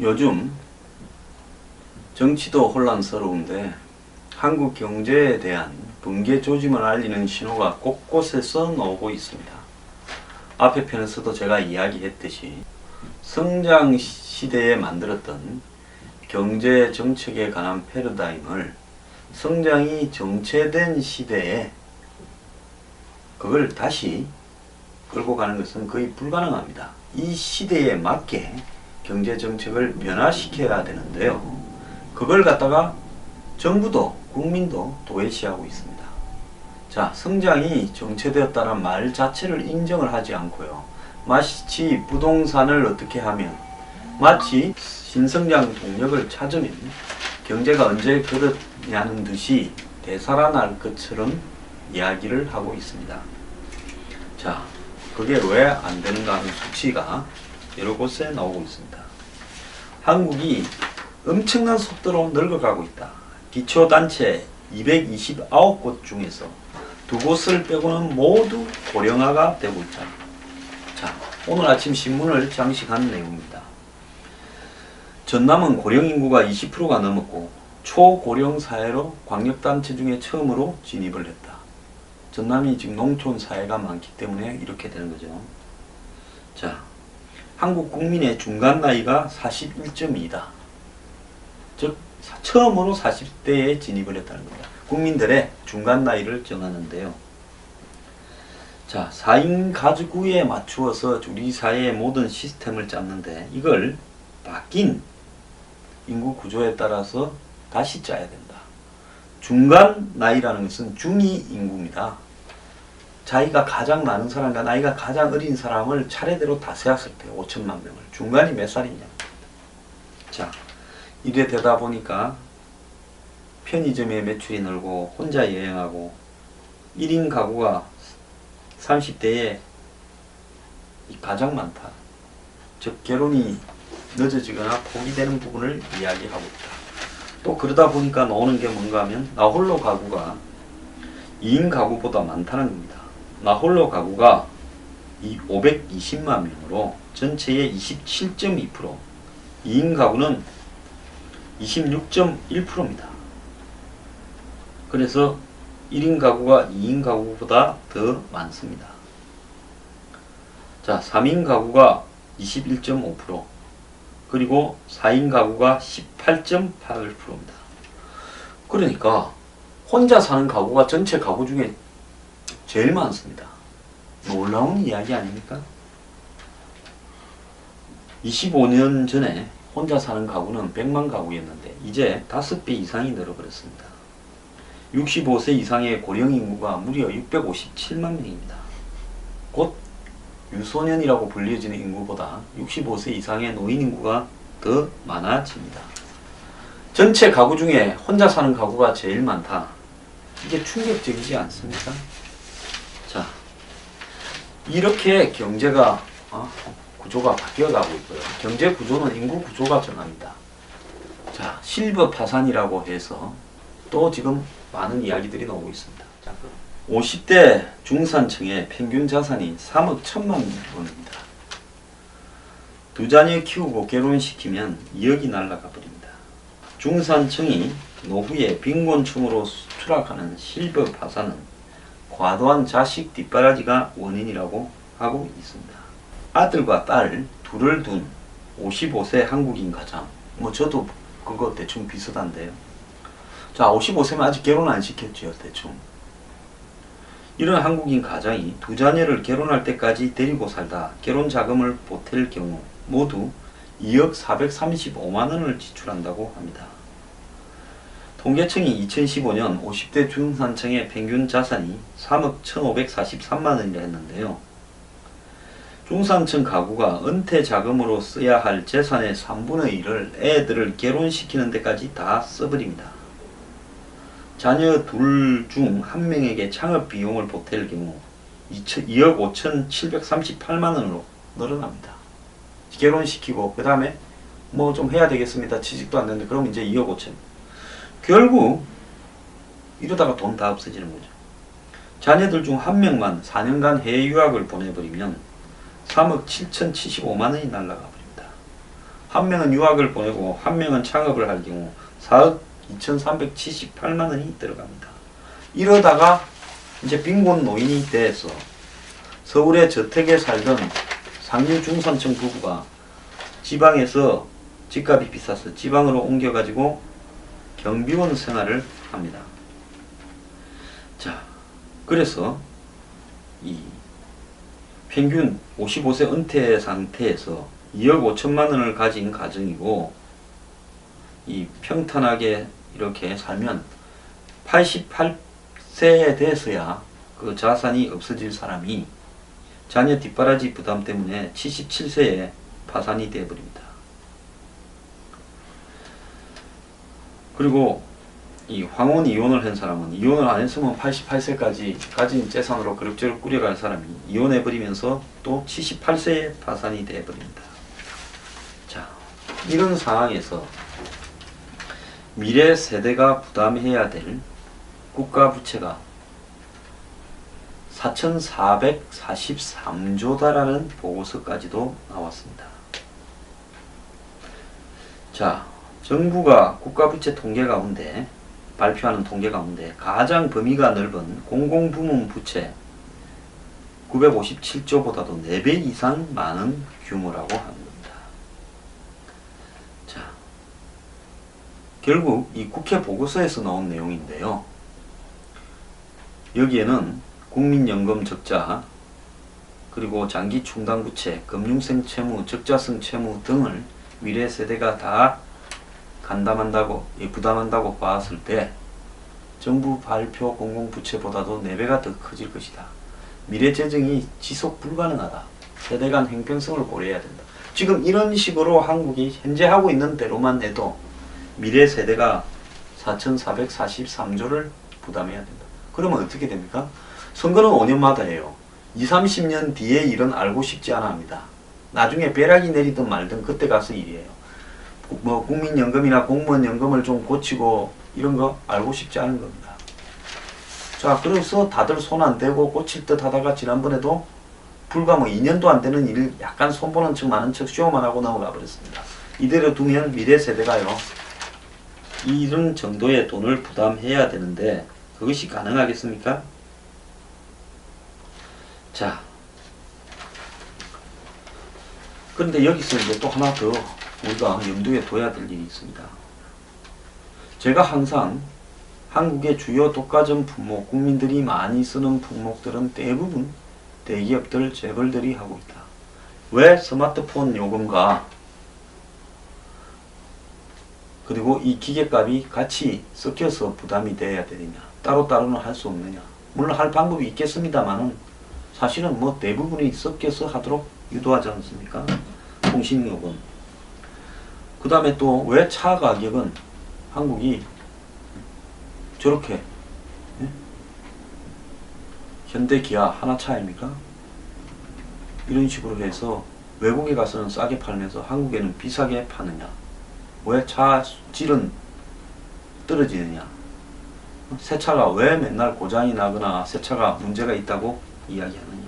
요즘 정치도 혼란스러운데 한국 경제에 대한 붕괴 조짐을 알리는 신호가 곳곳에서 나오고 있습니다. 앞에 편에서도 제가 이야기했듯이 성장 시대에 만들었던 경제 정책에 관한 패러다임을 성장이 정체된 시대에 그걸 다시 끌고 가는 것은 거의 불가능합니다. 이 시대에 맞게 경제 정책을 변화시켜야 되는데요. 그걸 갖다가 정부도 국민도 도외시하고 있습니다. 자, 성장이 정체되었다는 말 자체를 인정을 하지 않고요. 마치 부동산을 어떻게 하면 마치 신성장 동력을 찾으면 경제가 언제 그렇냐는 듯이 되살아날 것처럼 이야기를 하고 있습니다. 자, 그게 왜 안 되는가 하는 수치가 여러 곳에 나오고 있습니다. 한국이 엄청난 속도로 늙어가고 있다. 기초단체 229곳 중에서 2곳을 빼고는 모두 고령화가 되고 있다. 자, 오늘 아침 신문을 장식한 내용입니다. 전남은 고령인구가 20%가 넘었고 초고령 사회로 광역단체 중에 처음으로 진입을 했다. 전남이 지금 농촌 사회가 많기 때문에 이렇게 되는 거죠. 자, 한국 국민의 중간 나이가 41.2다. 즉 처음으로 40대에 진입을 했다는 겁니다. 국민들의 중간 나이를 정하는데요. 자, 4인 가구에 맞추어서 우리 사회의 모든 시스템을 짰는데 이걸 바뀐 인구 구조에 따라서 다시 짜야 된다. 중간 나이라는 것은 중2 인구입니다. 자기가 가장 많은 사람과 나이가 가장 어린 사람을 차례대로 다 세웠을 때 5천만 명을. 중간이 몇 살이냐. 자, 이래 되다 보니까 편의점의 매출이 늘고 혼자 여행하고 1인 가구가 30대에 가장 많다. 즉 결혼이 늦어지거나 포기되는 부분을 이야기하고 있다. 또 그러다 보니까 나오는 게 뭔가 하면 나홀로 가구가 2인 가구보다 많다는 겁니다. 나홀로 가구가 520만 명으로 전체의 27.2%, 2인 가구는 26.1%입니다. 그래서 1인 가구가 2인 가구보다 더 많습니다. 자, 3인 가구가 21.5%, 그리고 4인 가구가 18.8%입니다. 그러니까 혼자 사는 가구가 전체 가구 중에 제일 많습니다. 놀라운 이야기 아닙니까? 25년 전에 혼자 사는 가구는 100만 가구였는데 이제 5배 이상이 늘어버렸습니다. 65세 이상의 고령 인구가 무려 657만 명입니다. 곧 유소년이라고 불려지는 인구보다 65세 이상의 노인 인구가 더 많아집니다. 전체 가구 중에 혼자 사는 가구가 제일 많다. 이게 충격적이지 않습니까? 자, 이렇게 경제가 구조가 바뀌어가고 있고요. 경제 구조는 인구 구조가 정합니다. 자, 실버 파산이라고 해서 또 지금 많은 이야기들이 나오고 있습니다. 자, 50대 중산층의 평균 자산이 3억 1천만 원입니다. 2자녀 키우고 결혼시키면 2억이 날아가 버립니다. 중산층이 노후에 빈곤층으로 추락하는 실버 파산은 과도한 자식 뒷바라지가 원인이라고 하고 있습니다. 아들과 딸 둘을 둔 55세 한국인 가장, 저도 그거 대충 비슷한데요. 자, 55세면 아직 결혼 안 시켰죠, 대충. 이런 한국인 가장이 2자녀를 결혼할 때까지 데리고 살다 결혼 자금을 보탤 경우 모두 2억 435만 원을 지출한다고 합니다. 통계청이 2015년 50대 중산층의 평균 자산이 3억 1,543만 원이라 했는데요. 중산층 가구가 은퇴 자금으로 써야 할 재산의 3분의 1을 애들을 결혼시키는 데까지 다 써버립니다. 자녀 둘 중 한 명에게 창업 비용을 보탤 경우 2억 5,738만 원으로 늘어납니다. 결혼시키고 그 다음에 뭐 좀 해야 되겠습니다. 취직도 안 되는데 그럼 이제 2억 5천. 결국 이러다가 돈 다 없어지는 거죠. 자녀들 중 한 명만 4년간 해외 유학을 보내버리면 3억 7,075만 원이 날아가 버립니다. 한 명은 유학을 보내고 한 명은 창업을 할 경우 4억 2,378만 원이 들어갑니다. 이러다가 이제 빈곤 노인이 돼서 서울의 저택에 살던 상류 중산층 부부가 지방에서 집값이 비싸서 지방으로 옮겨가지고 경비원 생활을 합니다. 자, 그래서 이 평균 55세 은퇴 상태에서 2억 5천만 원을 가진 가정이고, 이 평탄하게 이렇게 살면 88세에 돼서야 그 자산이 없어질 사람이 자녀 뒷바라지 부담 때문에 77세에 파산이 되어버립니다. 그리고 이 황혼 이혼을 한 사람은 이혼을 안 했으면 88세까지 가진 재산으로 그럭저럭 꾸려갈 사람이 이혼해버리면서 또 78세에 파산이 되어버립니다. 자, 이런 상황에서 미래 세대가 부담해야 될 국가 부채가 4,443조다라는 보고서까지도 나왔습니다. 자, 정부가 국가부채 통계 가운데 발표하는 통계 가운데 가장 범위가 넓은 공공부문 부채 957조보다도 4배 이상 많은 규모라고 하는 겁니다. 자, 결국 이 국회 보고서에서 나온 내용인데요. 여기에는 국민연금 적자, 그리고 장기 충당 부채, 금융성 채무, 적자성 채무 등을 미래 세대가 다 부담한다고 봤을 때 정부 발표 공공부채보다도 4배가 더 커질 것이다. 미래 재정이 지속 불가능하다. 세대 간 형평성을 고려해야 된다. 지금 이런 식으로 한국이 현재 하고 있는 대로만 해도 미래 세대가 4,443조를 부담해야 된다. 그러면 어떻게 됩니까? 선거는 5년마다 해요. 20, 30년 뒤에 일은 알고 싶지 않아 합니다. 나중에 벼락이 내리든 말든 그때 가서 일이에요. 뭐 국민연금이나 공무원연금을 좀 고치고 이런 거 알고 싶지 않은 겁니다. 자, 그래서 다들 손 안 대고 고칠 듯 하다가 지난번에도 불과 뭐 2년도 안 되는 일 약간 손보는 척 많은 척 쇼만 하고 넘어가 버렸습니다. 이대로 두면 미래 세대가요 이런 정도의 돈을 부담해야 되는데 그것이 가능하겠습니까? 자, 그런데 여기서 이제 또 하나 더 우리가 염두에 둬야 될 일이 있습니다. 제가 항상 한국의 주요 독과점 품목, 국민들이 많이 쓰는 품목들은 대부분 대기업들, 재벌들이 하고 있다. 왜 스마트폰 요금과 그리고 이 기계값이 같이 섞여서 부담이 돼야 되느냐, 따로따로는 할 수 없느냐. 물론 할 방법이 있겠습니다만은 사실은 뭐 대부분이 섞여서 하도록 유도하지 않습니까? 통신요금. 그 다음에 또 왜 차 가격은 한국이 저렇게 현대 기아 하나차입니까? 이런 식으로 해서 외국에 가서는 싸게 팔면서 한국에는 비싸게 파느냐? 왜 차 질은 떨어지느냐? 새 차가 왜 맨날 고장이 나거나 새 차가 문제가 있다고 이야기하느냐?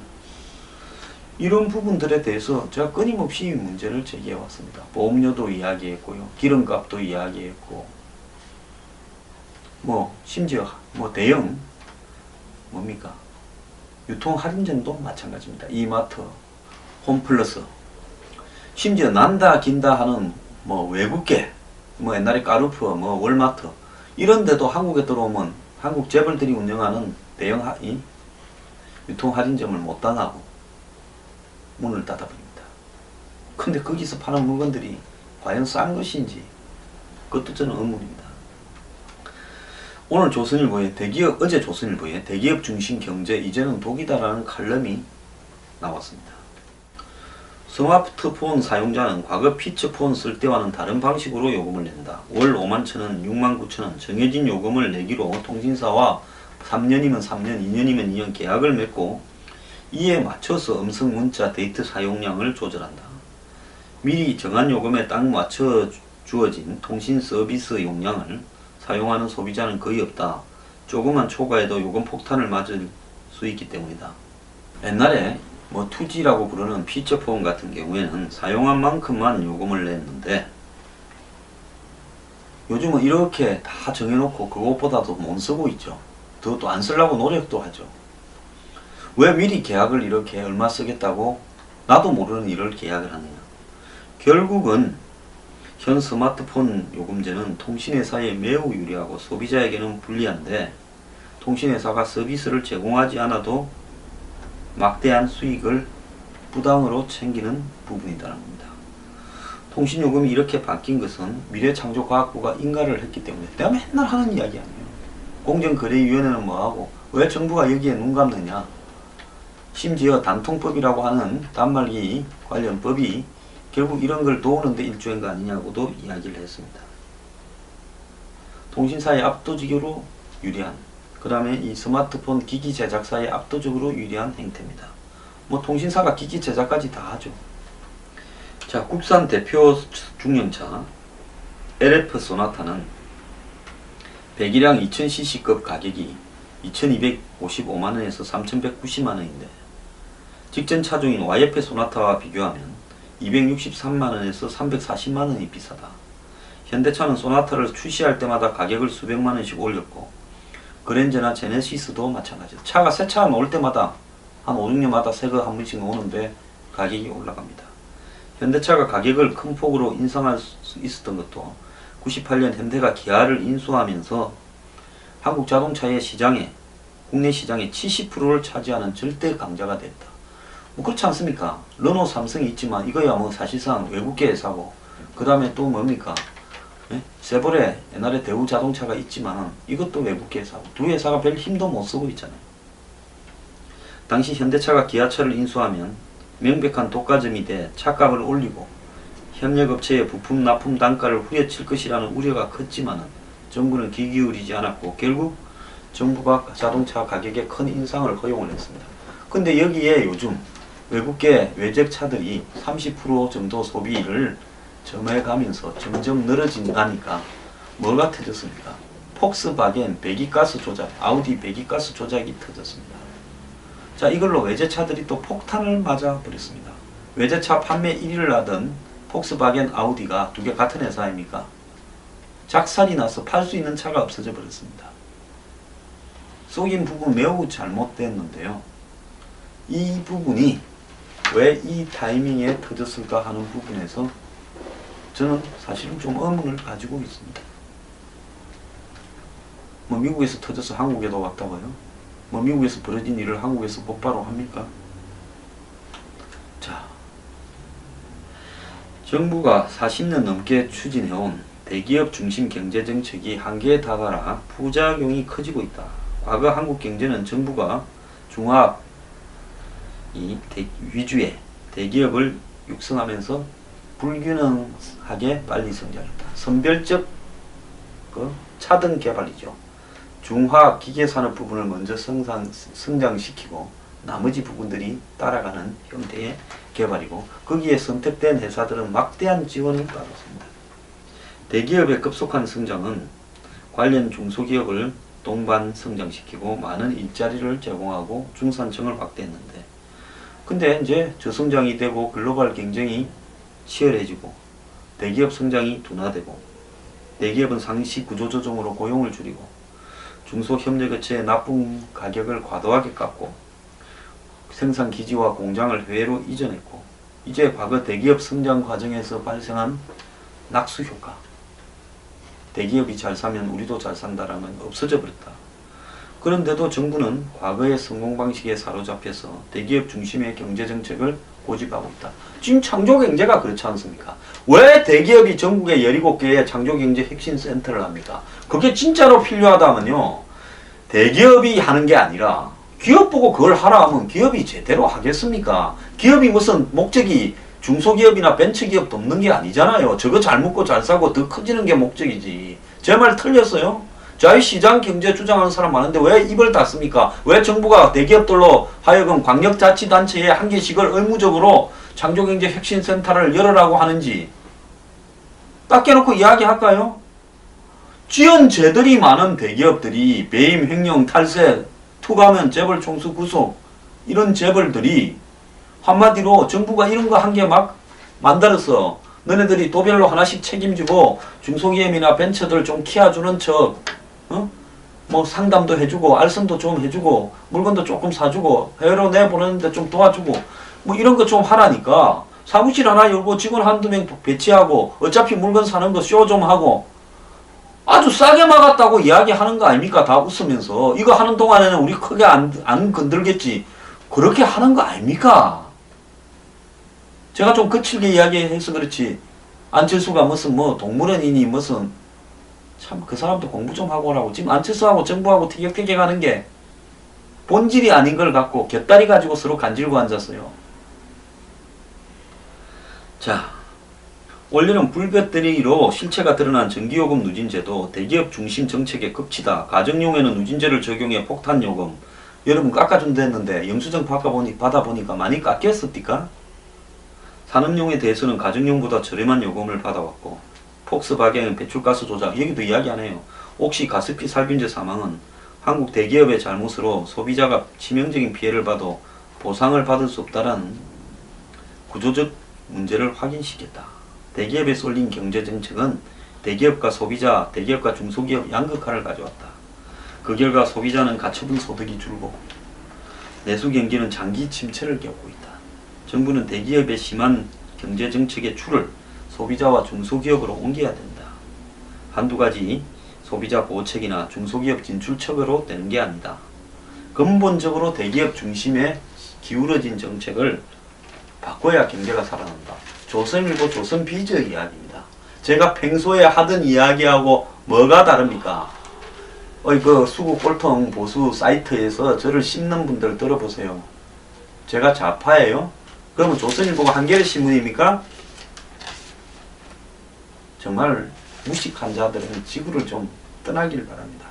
이런 부분들에 대해서 제가 끊임없이 문제를 제기해 왔습니다. 보험료도 이야기했고요. 기름값도 이야기했고, 뭐 심지어 뭐 대형 뭡니까? 유통 할인점도 마찬가지입니다. 이마트, 홈플러스, 심지어 난다 긴다 하는 뭐 외국계, 뭐 옛날에 까르푸, 뭐 월마트 이런 데도 한국에 들어오면 한국 재벌들이 운영하는 대형 유통 할인점을 못 당하고 문을 닫아버립니다. 근데 거기서 파는 물건들이 과연 싼 것인지 그것도 저는 의문입니다. 오늘 조선일보에 어제 조선일보에 대기업 중심 경제 이제는 독이다라는 칼럼이 나왔습니다. 스마트폰 사용자는 과거 피처폰 쓸 때와는 다른 방식으로 요금을 낸다. 월 51,000원, 69,000원 정해진 요금을 내기로 통신사와 3년이면 3년, 2년이면 2년 계약을 맺고 이에 맞춰서 음성 문자 데이터 사용량을 조절한다. 미리 정한 요금에 딱 맞춰 주어진 통신 서비스 용량을 사용하는 소비자는 거의 없다. 조금만 초과해도 요금 폭탄을 맞을 수 있기 때문이다. 옛날에 뭐 투지라고 부르는 피처폰 같은 경우에는 사용한 만큼만 요금을 냈는데, 요즘은 이렇게 다 정해놓고 그것보다도 못 쓰고 있죠. 또 안 쓰려고 노력도 하죠. 왜 미리 계약을 이렇게 얼마 쓰겠다고 나도 모르는 일을 계약을 하느냐. 결국은 현 스마트폰 요금제는 통신회사에 매우 유리하고 소비자에게는 불리한데, 통신회사가 서비스를 제공하지 않아도 막대한 수익을 부당으로 챙기는 부분이다라는 겁니다. 통신요금이 이렇게 바뀐 것은 미래창조과학부가 인가를 했기 때문에, 내가 맨날 하는 이야기 아니에요. 공정거래위원회는 뭐하고 왜 정부가 여기에 눈 감느냐. 심지어 단통법이라고 하는 단말기 관련 법이 결국 이런 걸 도우는데 일조한 거 아니냐고도 이야기를 했습니다. 통신사에 압도적으로 유리한, 그 다음에 이 스마트폰 기기 제작사에 압도적으로 유리한 행태입니다. 뭐 통신사가 기기 제작까지 다 하죠. 자, 국산 대표 중형차 LF 소나타는 배기량 2000cc급 가격이 2255만원에서 3190만원인데, 직전 차종인 YF 소나타와 비교하면 263만원에서 340만원이 비싸다. 현대차는 소나타를 출시할 때마다 가격을 수백만원씩 올렸고, 그랜저나 제네시스도 마찬가지다. 차가 새 차 나올 때마다 한 5, 6년마다 새 거 한 번씩 나오는데 가격이 올라갑니다. 현대차가 가격을 큰 폭으로 인상할 수 있었던 것도 98년 현대가 기아를 인수하면서 한국 자동차의 시장에, 국내 시장의 70%를 차지하는 절대 강자가 됐다. 뭐 그렇지 않습니까? 르노, 삼성이 있지만 이거야 뭐 사실상 외국계 회사고, 그 다음에 또 뭡니까? 세보레, 옛날에 대우 자동차가 있지만 이것도 외국계 회사고, 두 회사가 별 힘도 못 쓰고 있잖아요. 당시 현대차가 기아차를 인수하면 명백한 독과점이 돼 차값을 올리고 협력업체의 부품 납품 단가를 후려칠 것이라는 우려가 컸지만 정부는 귀 기울이지 않았고, 결국 정부가 자동차 가격에 큰 인상을 허용을 했습니다. 근데 여기에 요즘 외국계 외제차들이 30% 정도 소비를 점해가면서 점점 늘어진다니까 뭐가 터졌습니까? 폭스바겐 배기가스 조작, 아우디 배기가스 조작이 터졌습니다. 자, 이걸로 외제차들이 또 폭탄을 맞아 버렸습니다. 외제차 판매 1위를 하던 폭스바겐, 아우디가 두 개 같은 회사입니까? 작살이 나서 팔 수 있는 차가 없어져 버렸습니다. 속인 부분 매우 잘못됐는데요. 이 부분이 왜 이 타이밍에 터졌을까 하는 부분에서 저는 사실은 좀 의문을 가지고 있습니다. 뭐 미국에서 터져서 한국에도 왔다고요? 뭐 미국에서 벌어진 일을 한국에서 곧바로 합니까? 자, 정부가 40년 넘게 추진해온 대기업 중심 경제정책이 한계에 다다라 부작용이 커지고 있다. 과거 한국 경제는 정부가 중화업 위주의 대기업을 육성하면서 불균형하게 빨리 성장했다. 선별적 차등 개발이죠. 중화학 기계산업 부분을 먼저 성장시키고 나머지 부분들이 따라가는 형태의 개발이고, 거기에 선택된 회사들은 막대한 지원을 받았습니다. 대기업의 급속한 성장은 관련 중소기업을 동반 성장시키고 많은 일자리를 제공하고 중산층을 확대했는데, 근데 이제 저성장이 되고 글로벌 경쟁이 치열해지고 대기업 성장이 둔화되고, 대기업은 상시 구조조정으로 고용을 줄이고 중소협력업체의 납품 가격을 과도하게 깎고 생산기지와 공장을 해외로 이전했고, 이제 과거 대기업 성장 과정에서 발생한 낙수효과, 대기업이 잘 사면 우리도 잘 산다라는 건 없어져 버렸다. 그런데도 정부는 과거의 성공 방식에 사로잡혀서 대기업 중심의 경제정책을 고집하고 있다. 지금 창조경제가 그렇지 않습니까? 왜 대기업이 전국에 17개의 창조경제 혁신센터를 합니까? 그게 진짜로 필요하다면요, 대기업이 하는 게 아니라 기업 보고 그걸 하라 하면 기업이 제대로 하겠습니까? 기업이 무슨 목적이 중소기업이나 벤처기업도 없는 게 아니잖아요. 저거 잘 먹고 잘 사고 더 커지는 게 목적이지. 제 말 틀렸어요? 자유시장 경제 주장하는 사람 많은데 왜 입을 닫습니까? 왜 정부가 대기업들로 하여금 광역자치단체에 한 개씩을 의무적으로 창조경제 혁신센터를 열으라고 하는지 딱 깨놓고 이야기할까요? 지연제들이 많은 대기업들이 배임, 횡령, 탈세, 투가면 재벌 총수 구속, 이런 재벌들이 한마디로 정부가 이런 거 한 개 막 만들어서 너네들이 도별로 하나씩 책임지고 중소기업이나 벤처들 좀 키워주는 척, 뭐 상담도 해주고 알선도 좀 해주고 물건도 조금 사주고 해외로 내보내는데 좀 도와주고 뭐 이런 거 좀 하라니까. 사무실 하나 열고 직원 한두 명 배치하고 어차피 물건 사는 거 쇼 좀 하고 아주 싸게 막았다고 이야기하는 거 아닙니까? 다 웃으면서. 이거 하는 동안에는 우리 크게 안 건들겠지. 그렇게 하는 거 아닙니까? 제가 좀 거칠게 이야기해서 그렇지. 안철수가 무슨 뭐 동물원이니 무슨 참 그 사람도 공부 좀 하고 오라고. 지금 안철수하고 정부하고 티격태격 하는 게 본질이 아닌 걸 갖고 곁다리 가지고 서로 간질고 앉았어요. 자, 올해는 불배터리로 실체가 드러난 전기요금 누진제도 대기업 중심 정책의 극치다. 가정용에는 누진제를 적용해 폭탄요금 여러분 깎아준다 했는데 영수증 받아보니까 많이 깎였습니까? 산업용에 대해서는 가정용보다 저렴한 요금을 받아왔고 폭스바겐 배출가스 조작 여기도 이야기 안 해요. 옥시 가스피 살균제 사망은 한국 대기업의 잘못으로 소비자가 치명적인 피해를 봐도 보상을 받을 수 없다는 구조적 문제를 확인시켰다. 대기업에 쏠린 경제정책은 대기업과 소비자, 대기업과 중소기업 양극화를 가져왔다. 그 결과 소비자는 가처분 소득이 줄고 내수경기는 장기 침체를 겪고 있다. 정부는 대기업의 심한 경제정책의 추를 소비자와 중소기업으로 옮겨야 된다. 한두 가지 소비자 보호책이나 중소기업 진출책으로 되는 게 아니다. 근본적으로 대기업 중심에 기울어진 정책을 바꿔야 경제가 살아난다. 조선일보 조선비즈 이야기입니다. 제가 평소에 하던 이야기하고 뭐가 다릅니까? 그 수구 꼴통 보수 사이트에서 저를 씹는 분들 들어보세요. 제가 좌파예요? 그러면 조선일보가 한겨레 신문입니까? 정말 무식한 자들은 지구를 좀 떠나길 바랍니다.